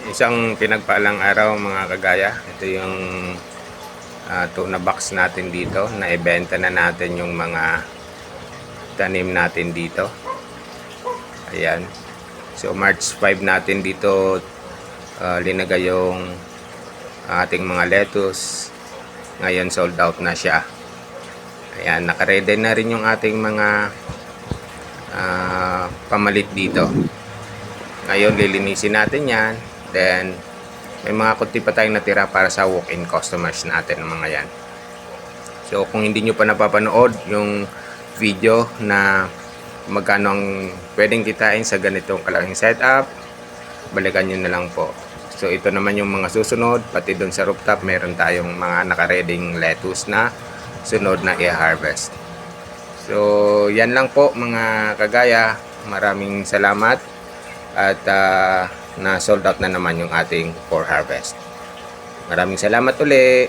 Isang pinagpaalang araw mga kagaya. Ito yung tuna box natin dito. Naibenta na natin yung mga tanim natin dito. Ayan. So March 5 natin dito linagay yung ating mga lettuce. Ngayon sold out na siya. Ayan, nakaredy na rin yung ating mga pamalit dito. Ngayon lilinisin natin yan. Then may mga kunti pa tayong natira para sa walk-in customers natin mga yan. So kung hindi nyo pa napapanood yung video na magkano ang pwedeng kitain sa ganitong kalaking setup, balikan nyo na lang po. So ito naman yung mga susunod, pati doon sa rooftop meron tayong mga nakareding lettuce na sunod na i-harvest. So yan lang po mga kagaya, maraming salamat at na sold out na naman yung ating for harvest. Maraming salamat ulit.